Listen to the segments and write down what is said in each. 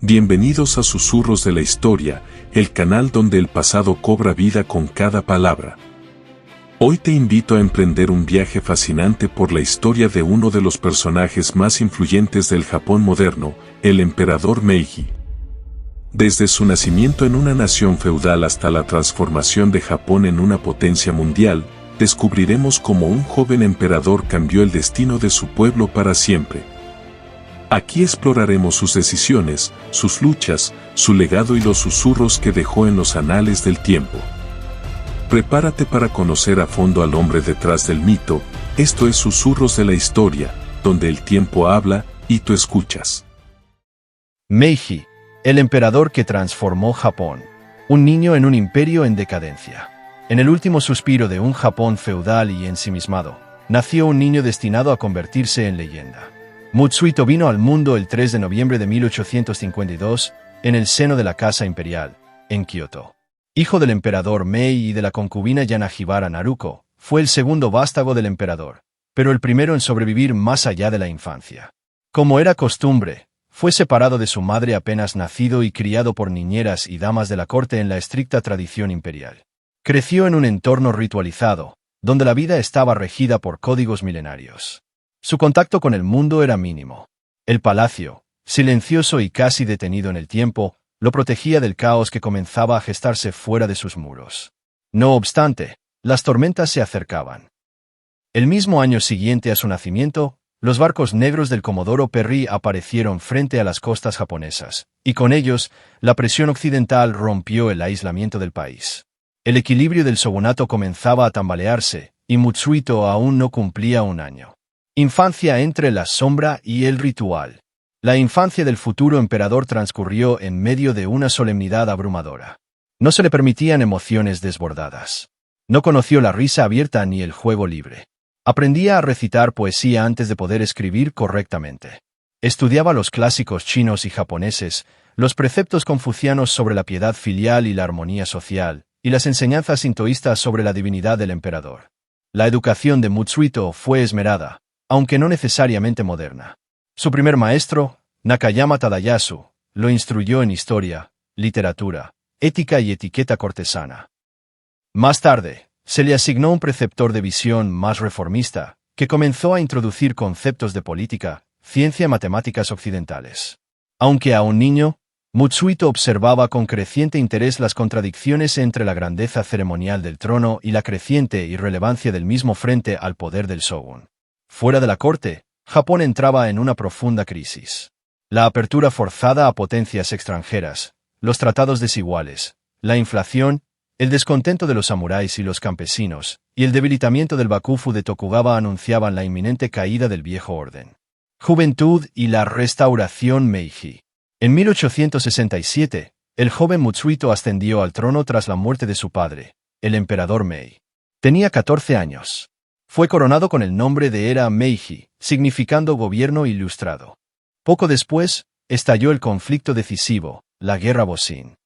Bienvenidos a Susurros de la Historia, el canal donde el pasado cobra vida con cada palabra. Hoy te invito a emprender un viaje fascinante por la historia de uno de los personajes más influyentes del Japón moderno, el emperador Meiji. Desde su nacimiento en una nación feudal hasta la transformación de Japón en una potencia mundial, descubriremos cómo un joven emperador cambió el destino de su pueblo para siempre. Aquí exploraremos sus decisiones, sus luchas, su legado y los susurros que dejó en los anales del tiempo. Prepárate para conocer a fondo al hombre detrás del mito. Esto es Susurros de la Historia, donde el tiempo habla y tú escuchas. Meiji, el emperador que transformó Japón. Un niño en un imperio en decadencia. En el último suspiro de un Japón feudal y ensimismado, nació un niño destinado a convertirse en leyenda. Mutsuhito vino al mundo el 3 de noviembre de 1852, en el seno de la Casa Imperial, en Kioto. Hijo del emperador Mei y de la concubina Yanagibara Naruko, fue el segundo vástago del emperador, pero el primero en sobrevivir más allá de la infancia. Como era costumbre, fue separado de su madre apenas nacido y criado por niñeras y damas de la corte en la estricta tradición imperial. Creció en un entorno ritualizado, donde la vida estaba regida por códigos milenarios. Su contacto con el mundo era mínimo. El palacio, silencioso y casi detenido en el tiempo, lo protegía del caos que comenzaba a gestarse fuera de sus muros. No obstante, las tormentas se acercaban. El mismo año siguiente a su nacimiento, los barcos negros del Comodoro Perry aparecieron frente a las costas japonesas, y con ellos, la presión occidental rompió el aislamiento del país. El equilibrio del shogunato comenzaba a tambalearse, y Mutsuhito aún no cumplía un año. Infancia entre la sombra y el ritual. La infancia del futuro emperador transcurrió en medio de una solemnidad abrumadora. No se le permitían emociones desbordadas. No conoció la risa abierta ni el juego libre. Aprendía a recitar poesía antes de poder escribir correctamente. Estudiaba los clásicos chinos y japoneses, los preceptos confucianos sobre la piedad filial y la armonía social, y las enseñanzas sintoístas sobre la divinidad del emperador. La educación de Mutsuhito fue esmerada, aunque no necesariamente moderna. Su primer maestro, Nakayama Tadayasu, lo instruyó en historia, literatura, ética y etiqueta cortesana. Más tarde, se le asignó un preceptor de visión más reformista, que comenzó a introducir conceptos de política, ciencia y matemáticas occidentales. Aunque aún niño, Mutsuhito observaba con creciente interés las contradicciones entre la grandeza ceremonial del trono y la creciente irrelevancia del mismo frente al poder del shogun. Fuera de la corte, Japón entraba en una profunda crisis. La apertura forzada a potencias extranjeras, los tratados desiguales, la inflación, el descontento de los samuráis y los campesinos, y el debilitamiento del Bakufu de Tokugawa anunciaban la inminente caída del viejo orden. Juventud y la restauración Meiji. En 1867, el joven Mutsuhito ascendió al trono tras la muerte de su padre, el emperador Mei. Tenía 14 años. Fue coronado con el nombre de Era Meiji, significando gobierno ilustrado. Poco después, estalló el conflicto decisivo, la Guerra Boshin.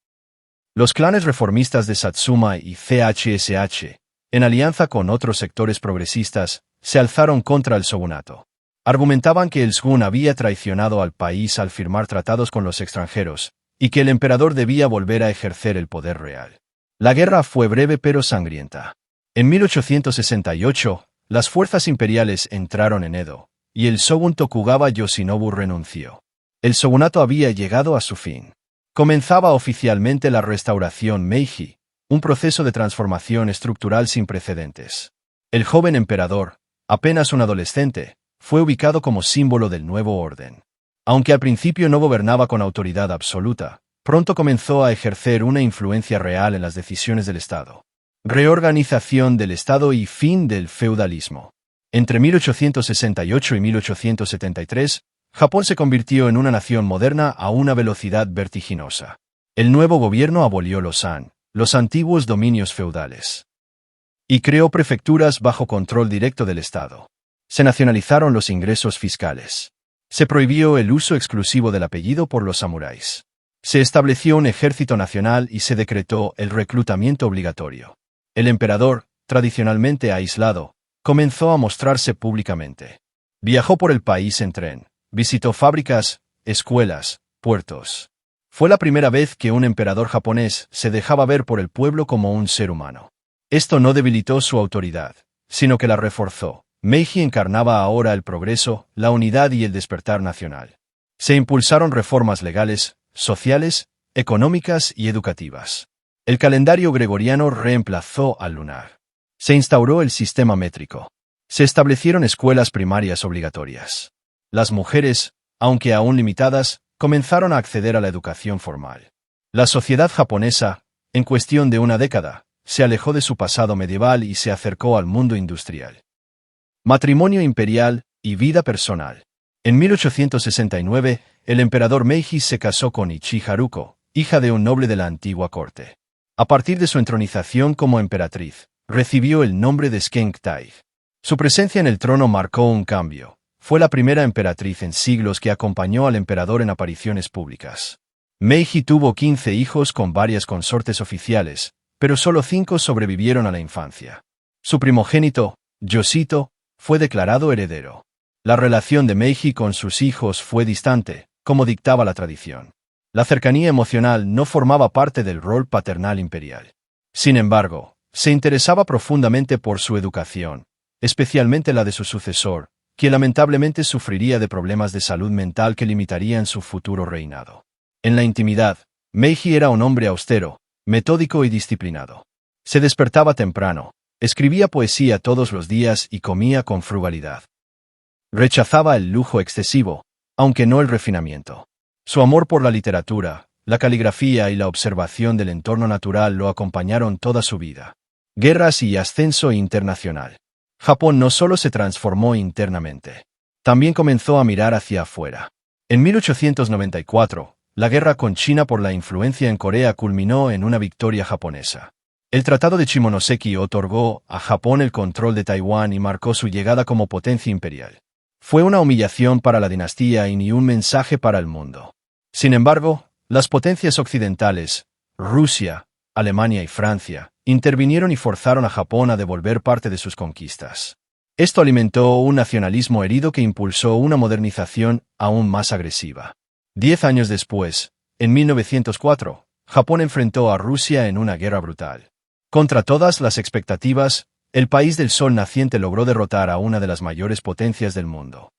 Los clanes reformistas de Satsuma y CHSH, en alianza con otros sectores progresistas, se alzaron contra el shogunato. Argumentaban que el shogun había traicionado al país al firmar tratados con los extranjeros, y que el emperador debía volver a ejercer el poder real. La guerra fue breve pero sangrienta. En 1868, las fuerzas imperiales entraron en Edo, y el shogun Tokugawa Yoshinobu renunció. El shogunato había llegado a su fin. Comenzaba oficialmente la restauración Meiji, un proceso de transformación estructural sin precedentes. El joven emperador, apenas un adolescente, fue ubicado como símbolo del nuevo orden. Aunque al principio no gobernaba con autoridad absoluta, pronto comenzó a ejercer una influencia real en las decisiones del Estado. Reorganización del Estado y fin del feudalismo. Entre 1868 y 1873, Japón se convirtió en una nación moderna a una velocidad vertiginosa. El nuevo gobierno abolió los han, los antiguos dominios feudales, y creó prefecturas bajo control directo del Estado. Se nacionalizaron los ingresos fiscales. Se prohibió el uso exclusivo del apellido por los samuráis. Se estableció un ejército nacional y se decretó el reclutamiento obligatorio. El emperador, tradicionalmente aislado, comenzó a mostrarse públicamente. Viajó por el país en tren, visitó fábricas, escuelas, puertos. Fue la primera vez que un emperador japonés se dejaba ver por el pueblo como un ser humano. Esto no debilitó su autoridad, sino que la reforzó. Meiji encarnaba ahora el progreso, la unidad y el despertar nacional. Se impulsaron reformas legales, sociales, económicas y educativas. El calendario gregoriano reemplazó al lunar. Se instauró el sistema métrico. Se establecieron escuelas primarias obligatorias. Las mujeres, aunque aún limitadas, comenzaron a acceder a la educación formal. La sociedad japonesa, en cuestión de una década, se alejó de su pasado medieval y se acercó al mundo industrial. Matrimonio imperial y vida personal. En 1869, el emperador Meiji se casó con Ichi Haruko, hija de un noble de la antigua corte. A partir de su entronización como emperatriz, recibió el nombre de Skenktai. Su presencia en el trono marcó un cambio. Fue la primera emperatriz en siglos que acompañó al emperador en apariciones públicas. Meiji tuvo 15 hijos con varias consortes oficiales, pero solo 5 sobrevivieron a la infancia. Su primogénito, Yoshito, fue declarado heredero. La relación de Meiji con sus hijos fue distante, como dictaba la tradición. La cercanía emocional no formaba parte del rol paternal imperial. Sin embargo, se interesaba profundamente por su educación, especialmente la de su sucesor, quien lamentablemente sufriría de problemas de salud mental que limitarían su futuro reinado. En la intimidad, Meiji era un hombre austero, metódico y disciplinado. Se despertaba temprano, escribía poesía todos los días y comía con frugalidad. Rechazaba el lujo excesivo, aunque no el refinamiento. Su amor por la literatura, la caligrafía y la observación del entorno natural lo acompañaron toda su vida. Guerras y ascenso internacional. Japón no solo se transformó internamente, también comenzó a mirar hacia afuera. En 1894, la guerra con China por la influencia en Corea culminó en una victoria japonesa. El Tratado de Shimonoseki otorgó a Japón el control de Taiwán y marcó su llegada como potencia imperial. Fue una humillación para la dinastía y ni un mensaje para el mundo. Sin embargo, las potencias occidentales, Rusia, Alemania y Francia, intervinieron y forzaron a Japón a devolver parte de sus conquistas. Esto alimentó un nacionalismo herido que impulsó una modernización aún más agresiva. 10 años después, en 1904, Japón enfrentó a Rusia en una guerra brutal. Contra todas las expectativas, el país del sol naciente logró derrotar a una de las mayores potencias del mundo.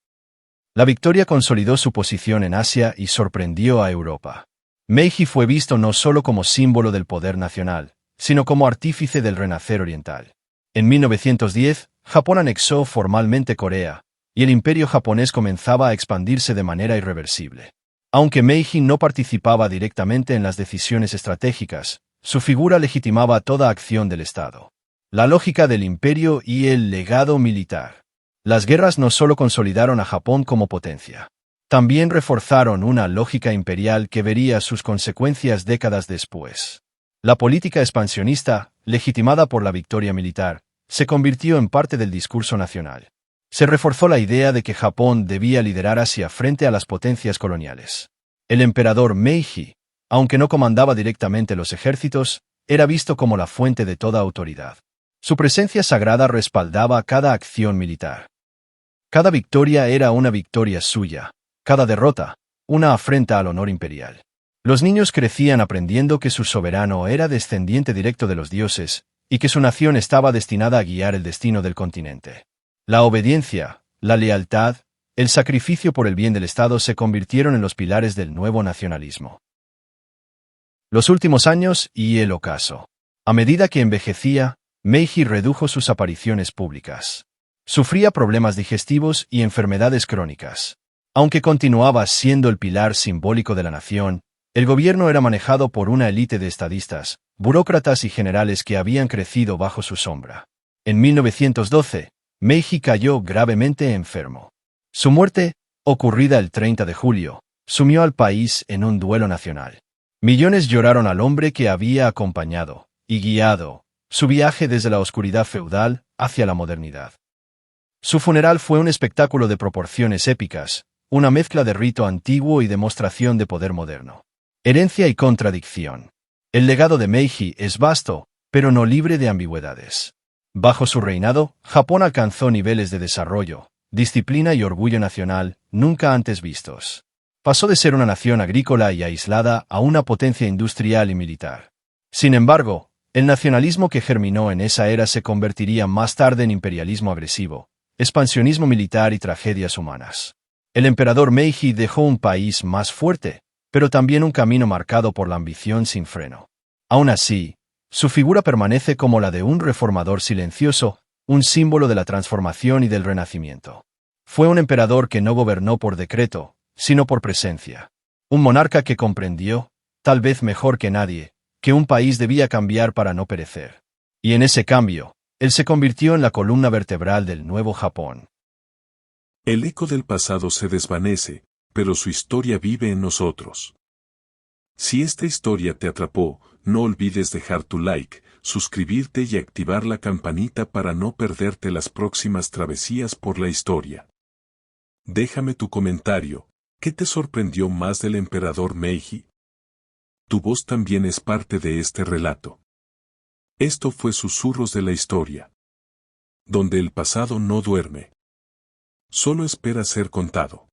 La victoria consolidó su posición en Asia y sorprendió a Europa. Meiji fue visto no solo como símbolo del poder nacional, sino como artífice del renacer oriental. En 1910, Japón anexó formalmente Corea, y el imperio japonés comenzaba a expandirse de manera irreversible. Aunque Meiji no participaba directamente en las decisiones estratégicas, su figura legitimaba toda acción del Estado. La lógica del imperio y el legado militar. Las guerras no solo consolidaron a Japón como potencia, también reforzaron una lógica imperial que vería sus consecuencias décadas después. La política expansionista, legitimada por la victoria militar, se convirtió en parte del discurso nacional. Se reforzó la idea de que Japón debía liderar Asia frente a las potencias coloniales. El emperador Meiji, aunque no comandaba directamente los ejércitos, era visto como la fuente de toda autoridad. Su presencia sagrada respaldaba cada acción militar. Cada victoria era una victoria suya, cada derrota, una afrenta al honor imperial. Los niños crecían aprendiendo que su soberano era descendiente directo de los dioses, y que su nación estaba destinada a guiar el destino del continente. La obediencia, la lealtad, el sacrificio por el bien del Estado se convirtieron en los pilares del nuevo nacionalismo. Los últimos años y el ocaso. A medida que envejecía, Meiji redujo sus apariciones públicas. Sufría problemas digestivos y enfermedades crónicas. Aunque continuaba siendo el pilar simbólico de la nación, el gobierno era manejado por una élite de estadistas, burócratas y generales que habían crecido bajo su sombra. En 1912, Meiji cayó gravemente enfermo. Su muerte, ocurrida el 30 de julio, sumió al país en un duelo nacional. Millones lloraron al hombre que había acompañado y guiado su viaje desde la oscuridad feudal hacia la modernidad. Su funeral fue un espectáculo de proporciones épicas, una mezcla de rito antiguo y demostración de poder moderno. Herencia y contradicción. El legado de Meiji es vasto, pero no libre de ambigüedades. Bajo su reinado, Japón alcanzó niveles de desarrollo, disciplina y orgullo nacional nunca antes vistos. Pasó de ser una nación agrícola y aislada a una potencia industrial y militar. Sin embargo, el nacionalismo que germinó en esa era se convertiría más tarde en imperialismo agresivo, expansionismo militar y tragedias humanas. El emperador Meiji dejó un país más fuerte, pero también un camino marcado por la ambición sin freno. Aún así, su figura permanece como la de un reformador silencioso, un símbolo de la transformación y del renacimiento. Fue un emperador que no gobernó por decreto, sino por presencia. Un monarca que comprendió, tal vez mejor que nadie, que un país debía cambiar para no perecer. Y en ese cambio, él se convirtió en la columna vertebral del nuevo Japón. El eco del pasado se desvanece, pero su historia vive en nosotros. Si esta historia te atrapó, no olvides dejar tu like, suscribirte y activar la campanita para no perderte las próximas travesías por la historia. Déjame tu comentario, ¿qué te sorprendió más del emperador Meiji? Tu voz también es parte de este relato. Esto fue Susurros de la Historia, donde el pasado no duerme. Solo espera ser contado.